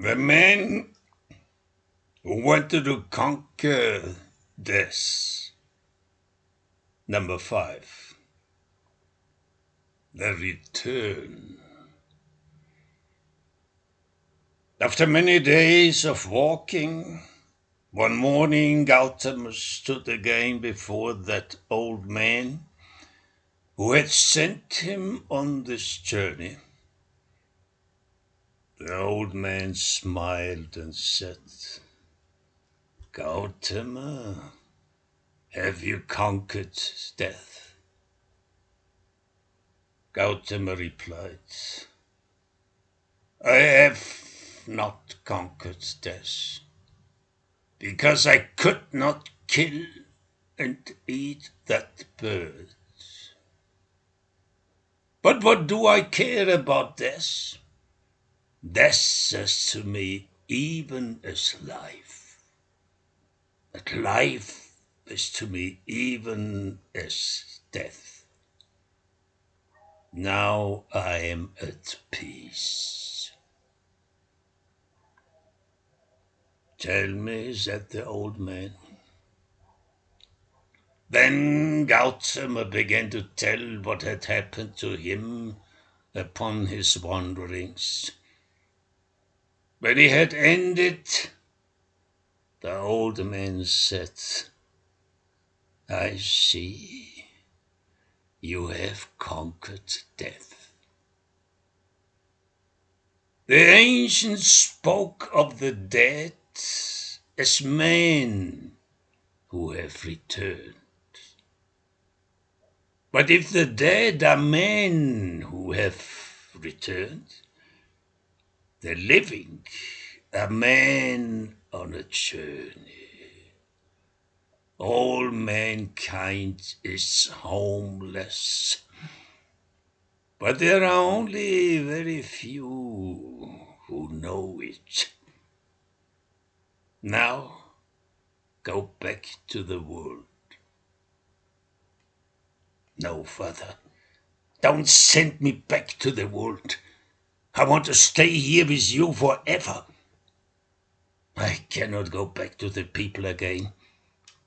The man who wanted to conquer death. Number 5. The return. After many days of walking, one morning Gautama stood again before that old man who had sent him on this journey. The old man smiled and said, "Gautama, have you conquered death?" Gautama replied, "I have not conquered death, because I could not kill and eat that bird. But what do I care about death? Death is to me even as life. That life is to me even as death. Now I am at peace." "Tell me," said the old man. Then Gautama began to tell what had happened to him upon his wanderings. When he had ended, the old man said, "I see you have conquered death." The ancients spoke of the dead as men who have returned. But if the dead are men who have returned, the living are men on a journey. All mankind is homeless, but there are only very few who know it. Now go back to the world. "No, father, don't send me back to the world. I want to stay here with you forever. I cannot go back to the people again.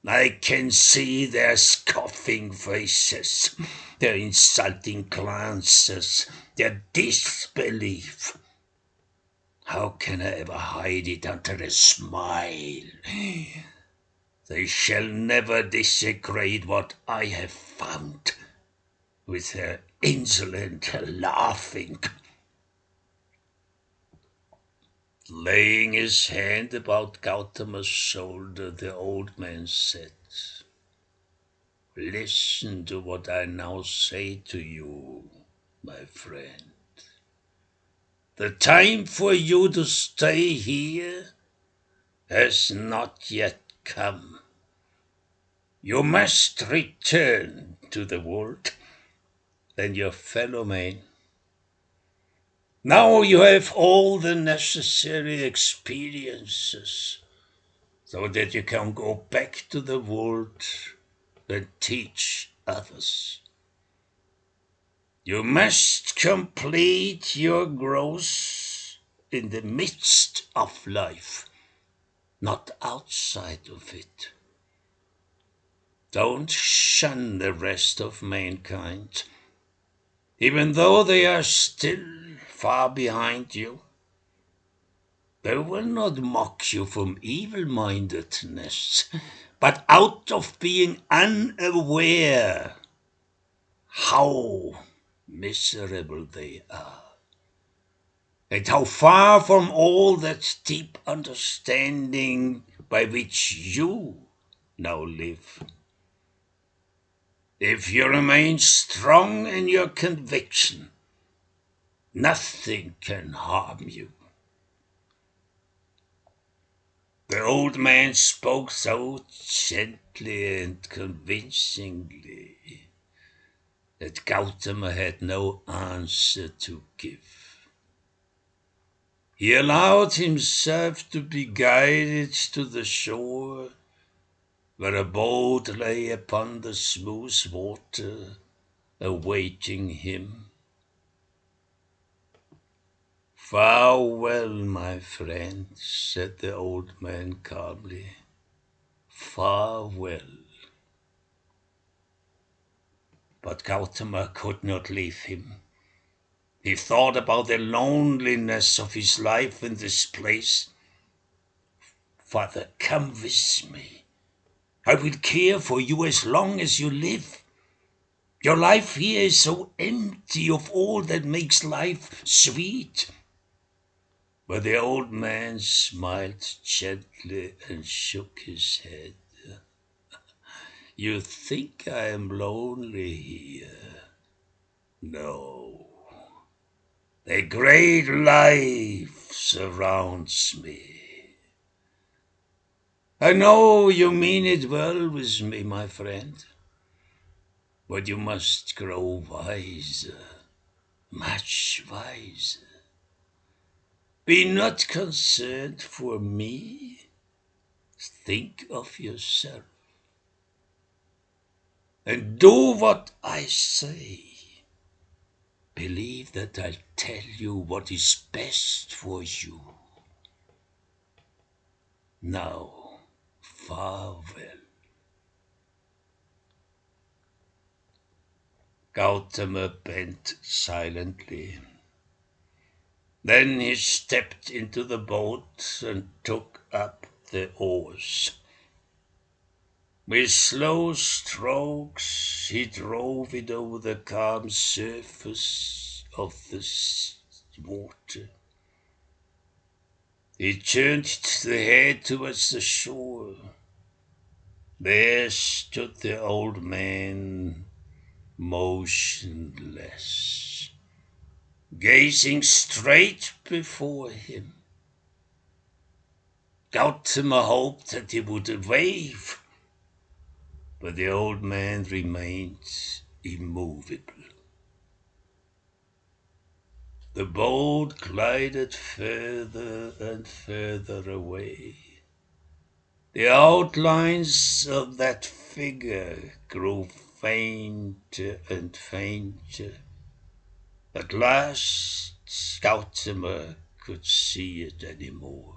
I can see their scoffing faces, their insulting glances, their disbelief. How can I ever hide it under a smile? They shall never desecrate what I have found with their insolent laughing." Laying his hand about Gautama's shoulder, the old man said, "Listen to what I now say to you, my friend. The time for you to stay here has not yet come. You must return to the world and your fellow men. Now you have all the necessary experiences so that you can go back to the world and teach others. You must complete your growth in the midst of life, not outside of it. Don't shun the rest of mankind, even though they are still far behind you. They will not mock you from evil-mindedness, but out of being unaware how miserable they are, and how far from all that deep understanding by which you now live. If you remain strong in your conviction, nothing can harm you." The old man spoke so gently and convincingly that Gautama had no answer to give. He allowed himself to be guided to the shore, where a boat lay upon the smooth water, awaiting him. Farewell, my friend, said the old man calmly. Farewell. But Gautama could not leave him. He thought about the loneliness of his life in this place. Father, come with me. I will care for you as long as you live. Your life here is so empty of all that makes life sweet. But the old man smiled gently and shook his head. You think I am lonely here? No. A great life surrounds me. I know you mean it well with me, my friend, but you must grow wiser, much wiser. Be not concerned for me. Think of yourself and do what I say. Believe that I tell you what is best for you. Now, farewell. Gautama bent silently. Then he stepped into the boat and took up the oars. With slow strokes, he drove it over the calm surface of the water. He turned the head towards the shore. There stood the old man, motionless, gazing straight before him. Gautama hoped that he would wave, but the old man remained immovable. The boat glided further and further away. The outlines of that figure grew fainter and fainter. At last, Gautama could see it anymore.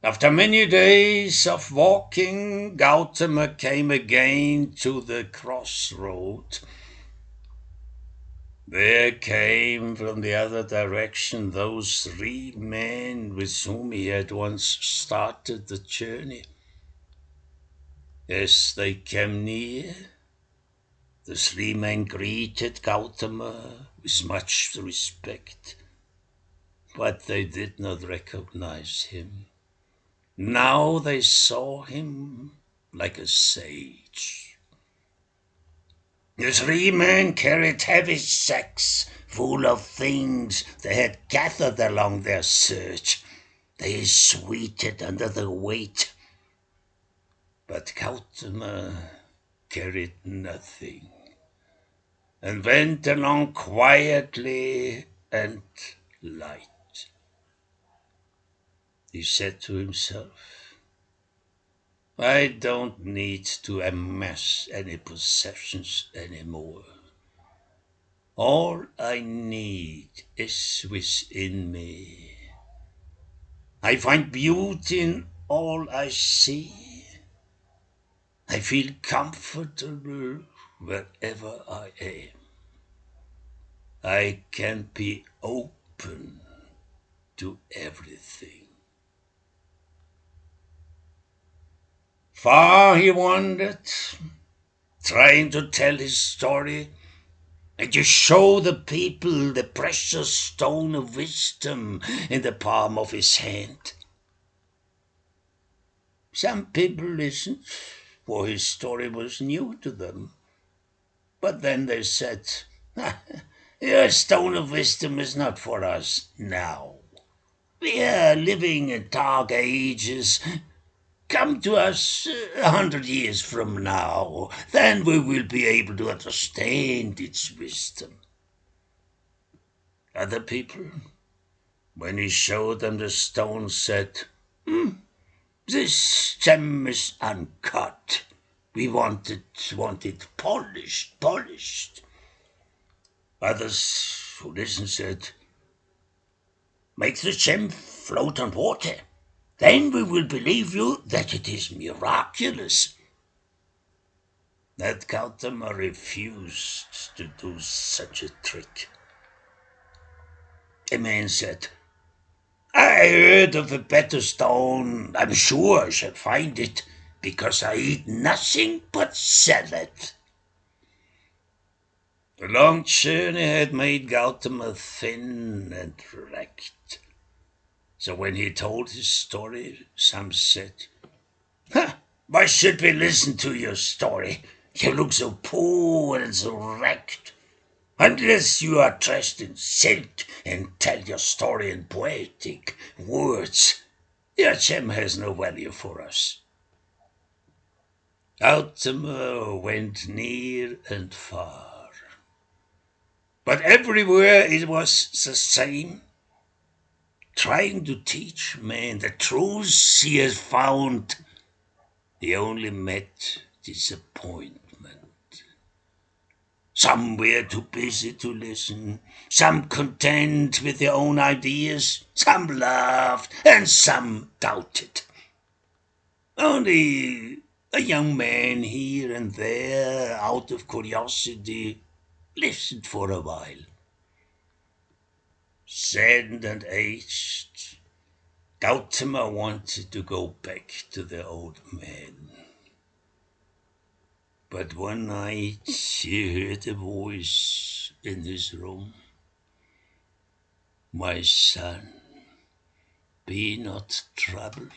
After many days of walking, Gautama came again to the crossroad. There came from the other direction those three men with whom he had once started the journey. As they came near, the three men greeted Gautama with much respect, but they did not recognize him. Now they saw him like a sage. The three men carried heavy sacks full of things they had gathered along their search. They sweated under the weight, but Gautama carried nothing and went along quietly and light. He said to himself, I don't need to amass any possessions anymore. All I need is within me. I find beauty in all I see. I feel comfortable wherever I am. I can be open to everything. Far he wandered, trying to tell his story and to show the people the precious stone of wisdom in the palm of his hand. Some people listened, for his story was new to them. But then they said, your stone of wisdom is not for us now. We are living in dark ages. Come to us 100 years from now. Then we will be able to understand its wisdom. Other people, when he showed them the stone, said, this gem is uncut. We want it polished. Others who listened said, "Make the gem float on water. Then we will believe you that it is miraculous." That Gautama refused to do such a trick. The man said, "I heard of a better stone. I'm sure I shall find it, because I eat nothing but salad." The long journey had made Gautama thin and wrecked. So when he told his story, some said, "Why should we listen to your story? You look so poor and so wrecked. Unless you are dressed in silk and tell your story in poetic words, your gem has no value for us." Gautama went near and far, but everywhere it was the same, trying to teach man the truths he has found. He only met disappointment. Some were too busy to listen, some content with their own ideas, some laughed, and some doubted. Only a young man here and there, out of curiosity, listened for a while. Saddened and aged, Gautama wanted to go back to the old man. But one night he heard a voice in his room. "My son, be not troubled.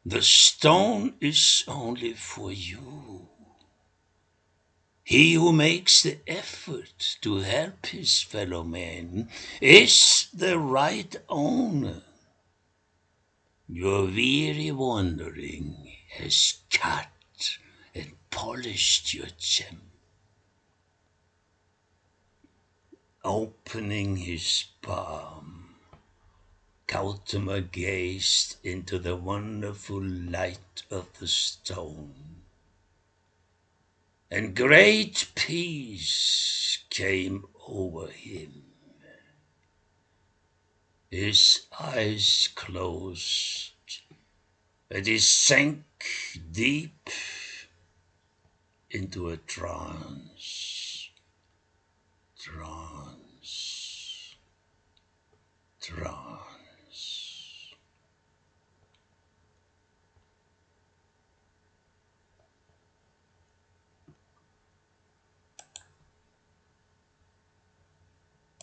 The stone is only for you. He who makes the effort to help his fellow man is the right owner. Your weary wandering has cut and polished your gem." Opening his palm, Gautama gazed into the wonderful light of the stone, and great peace came over him. His eyes closed, and he sank deep into a trance, trance, trance.